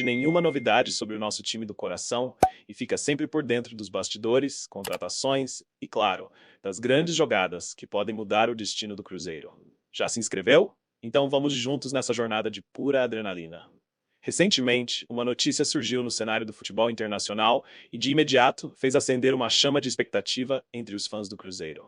nenhuma novidade sobre o nosso time do coração e fica sempre por dentro dos bastidores, contratações e, claro, das grandes jogadas que podem mudar o destino do Cruzeiro. Já se inscreveu? Então vamos juntos nessa jornada de pura adrenalina. Recentemente, uma notícia surgiu no cenário do futebol internacional e, de imediato, fez acender uma chama de expectativa entre os fãs do Cruzeiro.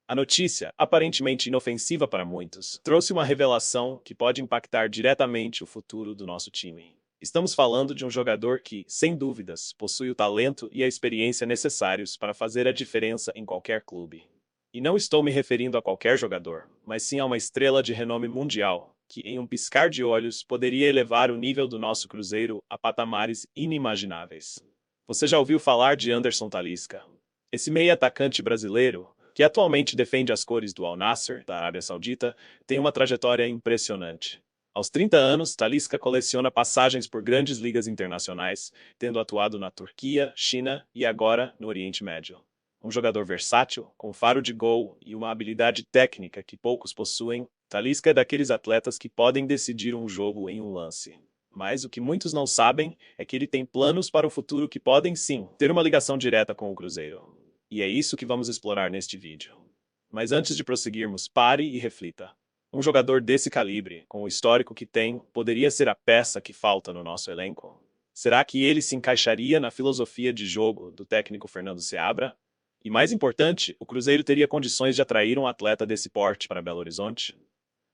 A notícia, aparentemente inofensiva para muitos, trouxe uma revelação que pode impactar diretamente o futuro do nosso time. Estamos falando de um jogador que, sem dúvidas, possui o talento e a experiência necessários para fazer a diferença em qualquer clube. E não estou me referindo a qualquer jogador, mas sim a uma estrela de renome mundial, que em um piscar de olhos poderia elevar o nível do nosso Cruzeiro a patamares inimagináveis. Você já ouviu falar de Anderson Talisca? Esse meia-atacante brasileiro, que atualmente defende as cores do Al Nassr, da Arábia Saudita, tem uma trajetória impressionante. Aos 30 anos, Talisca coleciona passagens por grandes ligas internacionais, tendo atuado na Turquia, China e agora no Oriente Médio. Um jogador versátil, com faro de gol e uma habilidade técnica que poucos possuem, Talisca é daqueles atletas que podem decidir um jogo em um lance. Mas o que muitos não sabem é que ele tem planos para o futuro que podem, sim, ter uma ligação direta com o Cruzeiro. E é isso que vamos explorar neste vídeo. Mas antes de prosseguirmos, pare e reflita. Um jogador desse calibre, com o histórico que tem, poderia ser a peça que falta no nosso elenco? Será que ele se encaixaria na filosofia de jogo do técnico Fernando Seabra? E mais importante, o Cruzeiro teria condições de atrair um atleta desse porte para Belo Horizonte?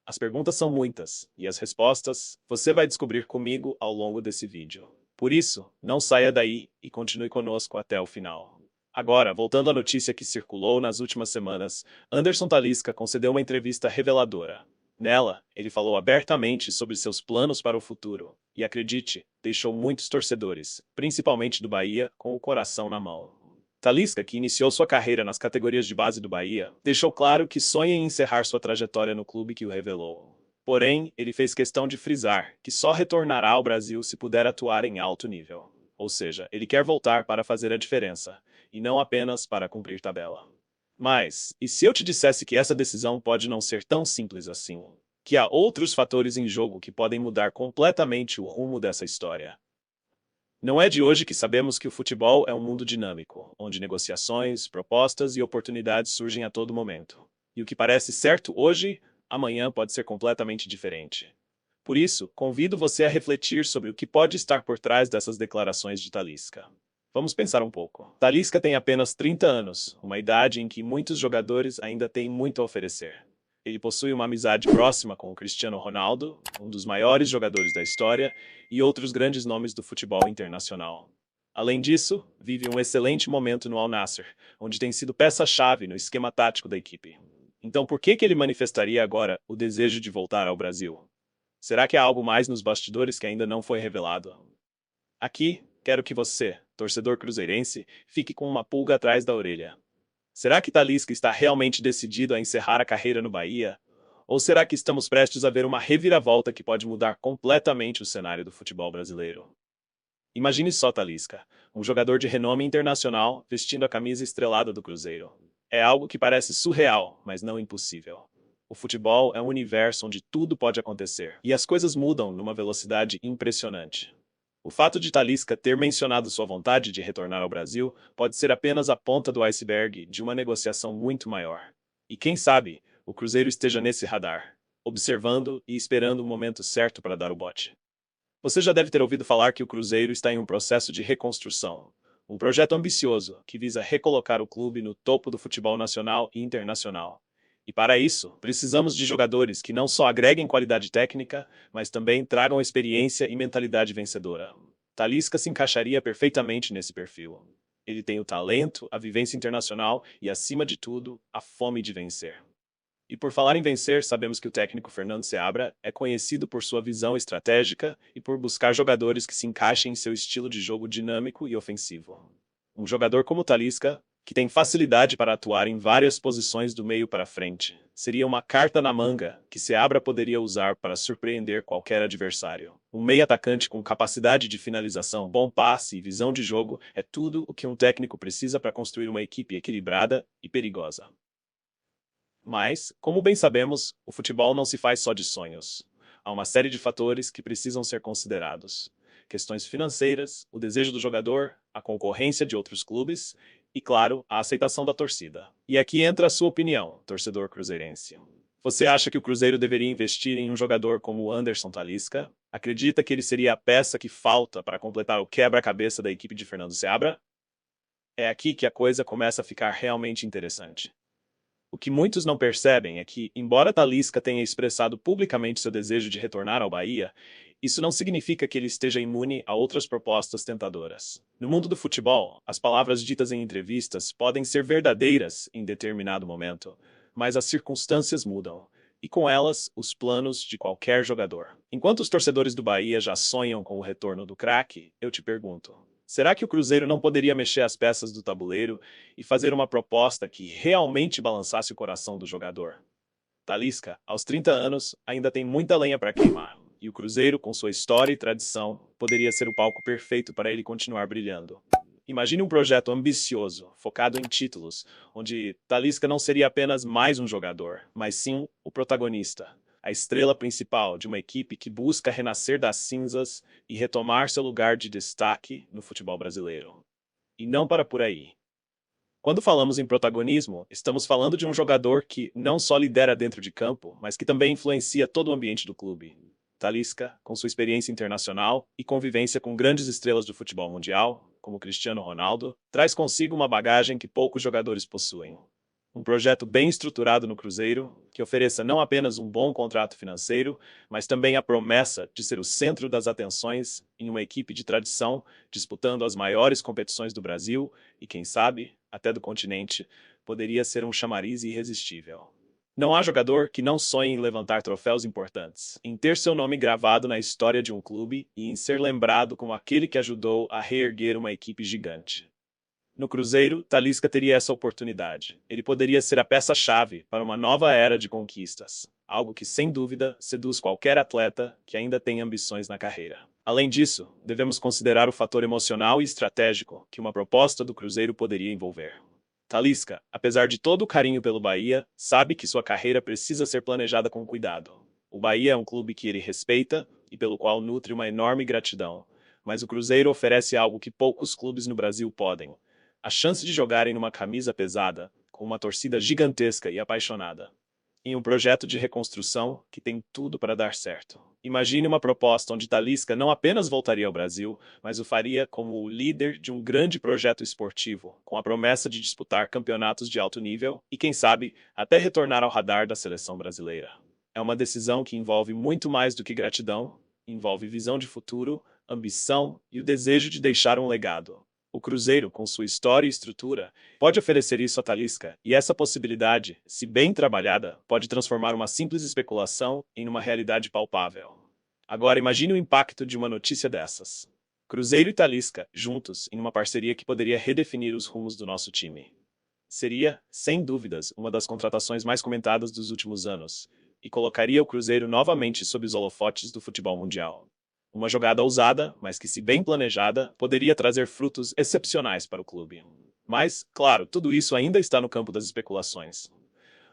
As perguntas são muitas, e as respostas você vai descobrir comigo ao longo desse vídeo. Por isso, não saia daí e continue conosco até o final. Agora, voltando à notícia que circulou nas últimas semanas, Anderson Talisca concedeu uma entrevista reveladora. Nela, ele falou abertamente sobre seus planos para o futuro, e acredite, deixou muitos torcedores, principalmente do Bahia, com o coração na mão. Talisca, que iniciou sua carreira nas categorias de base do Bahia, deixou claro que sonha em encerrar sua trajetória no clube que o revelou. Porém, ele fez questão de frisar que só retornará ao Brasil se puder atuar em alto nível. Ou seja, ele quer voltar para fazer a diferença, e não apenas para cumprir tabela. Mas, e se eu te dissesse que essa decisão pode não ser tão simples assim? Que há outros fatores em jogo que podem mudar completamente o rumo dessa história? Não é de hoje que sabemos que o futebol é um mundo dinâmico, onde negociações, propostas e oportunidades surgem a todo momento. E o que parece certo hoje, amanhã pode ser completamente diferente. Por isso, convido você a refletir sobre o que pode estar por trás dessas declarações de Talisca. Vamos pensar um pouco. Talisca tem apenas 30 anos, uma idade em que muitos jogadores ainda têm muito a oferecer. Ele possui uma amizade próxima com o Cristiano Ronaldo, um dos maiores jogadores da história, e outros grandes nomes do futebol internacional. Além disso, vive um excelente momento no Al Nassr, onde tem sido peça-chave no esquema tático da equipe. Então por que ele manifestaria agora o desejo de voltar ao Brasil? Será que há algo mais nos bastidores que ainda não foi revelado? Aqui, quero que você, torcedor cruzeirense, fique com uma pulga atrás da orelha. Será que Talisca está realmente decidido a encerrar a carreira no Bahia? Ou será que estamos prestes a ver uma reviravolta que pode mudar completamente o cenário do futebol brasileiro? Imagine só Talisca, um jogador de renome internacional vestindo a camisa estrelada do Cruzeiro. É algo que parece surreal, mas não impossível. O futebol é um universo onde tudo pode acontecer, e as coisas mudam numa velocidade impressionante. O fato de Talisca ter mencionado sua vontade de retornar ao Brasil pode ser apenas a ponta do iceberg de uma negociação muito maior. E quem sabe, o Cruzeiro esteja nesse radar, observando e esperando o momento certo para dar o bote. Você já deve ter ouvido falar que o Cruzeiro está em um processo de reconstrução. Um projeto ambicioso que visa recolocar o clube no topo do futebol nacional e internacional. E para isso, precisamos de jogadores que não só agreguem qualidade técnica, mas também tragam experiência e mentalidade vencedora. Talisca se encaixaria perfeitamente nesse perfil. Ele tem o talento, a vivência internacional e, acima de tudo, a fome de vencer. E por falar em vencer, sabemos que o técnico Fernando Seabra é conhecido por sua visão estratégica e por buscar jogadores que se encaixem em seu estilo de jogo dinâmico e ofensivo. Um jogador como Talisca, que tem facilidade para atuar em várias posições do meio para frente, seria uma carta na manga que Seabra poderia usar para surpreender qualquer adversário. Um meio-atacante com capacidade de finalização, bom passe e visão de jogo é tudo o que um técnico precisa para construir uma equipe equilibrada e perigosa. Mas, como bem sabemos, o futebol não se faz só de sonhos. Há uma série de fatores que precisam ser considerados. questões financeiras, o desejo do jogador, a concorrência de outros clubes e, claro, a aceitação da torcida. E aqui entra a sua opinião, torcedor cruzeirense. Você acha que o Cruzeiro deveria investir em um jogador como o Anderson Talisca? Acredita que ele seria a peça que falta para completar o quebra-cabeça da equipe de Fernando Seabra? É aqui que a coisa começa a ficar realmente interessante. O que muitos não percebem é que, embora Talisca tenha expressado publicamente seu desejo de retornar ao Bahia, isso não significa que ele esteja imune a outras propostas tentadoras. No mundo do futebol, as palavras ditas em entrevistas podem ser verdadeiras em determinado momento, mas as circunstâncias mudam, e com elas, os planos de qualquer jogador. Enquanto os torcedores do Bahia já sonham com o retorno do craque, eu te pergunto: será que o Cruzeiro não poderia mexer as peças do tabuleiro e fazer uma proposta que realmente balançasse o coração do jogador? Talisca, aos 30 anos, ainda tem muita lenha para queimar, e o Cruzeiro, com sua história e tradição, poderia ser o palco perfeito para ele continuar brilhando. Imagine um projeto ambicioso, focado em títulos, onde Talisca não seria apenas mais um jogador, mas sim o protagonista, a estrela principal de uma equipe que busca renascer das cinzas e retomar seu lugar de destaque no futebol brasileiro. E não para por aí. Quando falamos em protagonismo, estamos falando de um jogador que não só lidera dentro de campo, mas que também influencia todo o ambiente do clube. Talisca, com sua experiência internacional e convivência com grandes estrelas do futebol mundial, como Cristiano Ronaldo, traz consigo uma bagagem que poucos jogadores possuem. Um projeto bem estruturado no Cruzeiro, que ofereça não apenas um bom contrato financeiro, mas também a promessa de ser o centro das atenções em uma equipe de tradição, disputando as maiores competições do Brasil e, quem sabe, até do continente, poderia ser um chamariz irresistível. Não há jogador que não sonhe em levantar troféus importantes, em ter seu nome gravado na história de um clube e em ser lembrado como aquele que ajudou a reerguer uma equipe gigante. No Cruzeiro, Talisca teria essa oportunidade. Ele poderia ser a peça-chave para uma nova era de conquistas, algo que, sem dúvida, seduz qualquer atleta que ainda tem ambições na carreira. Além disso, devemos considerar o fator emocional e estratégico que uma proposta do Cruzeiro poderia envolver. Talisca, apesar de todo o carinho pelo Bahia, sabe que sua carreira precisa ser planejada com cuidado. O Bahia é um clube que ele respeita e pelo qual nutre uma enorme gratidão, mas o Cruzeiro oferece algo que poucos clubes no Brasil podem: a chance de jogarem numa camisa pesada, com uma torcida gigantesca e apaixonada, em um projeto de reconstrução que tem tudo para dar certo. Imagine uma proposta onde Talisca não apenas voltaria ao Brasil, mas o faria como o líder de um grande projeto esportivo, com a promessa de disputar campeonatos de alto nível e, quem sabe, até retornar ao radar da seleção brasileira. É uma decisão que envolve muito mais do que gratidão, envolve visão de futuro, ambição e o desejo de deixar um legado. O Cruzeiro, com sua história e estrutura, pode oferecer isso a Talisca, e essa possibilidade, se bem trabalhada, pode transformar uma simples especulação em uma realidade palpável. Agora imagine o impacto de uma notícia dessas. Cruzeiro e Talisca, juntos, em uma parceria que poderia redefinir os rumos do nosso time. Seria, sem dúvidas, uma das contratações mais comentadas dos últimos anos, e colocaria o Cruzeiro novamente sob os holofotes do futebol mundial. Uma jogada ousada, mas que, se bem planejada, poderia trazer frutos excepcionais para o clube. Mas, claro, tudo isso ainda está no campo das especulações.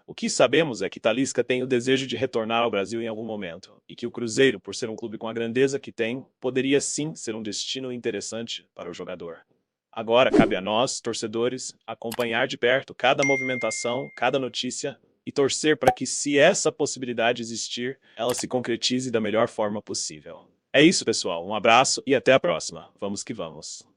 O que sabemos é que Talisca tem o desejo de retornar ao Brasil em algum momento, e que o Cruzeiro, por ser um clube com a grandeza que tem, poderia sim ser um destino interessante para o jogador. Agora cabe a nós, torcedores, acompanhar de perto cada movimentação, cada notícia, e torcer para que, se essa possibilidade existir, ela se concretize da melhor forma possível. É isso, pessoal. Um abraço e até a próxima. Vamos que vamos.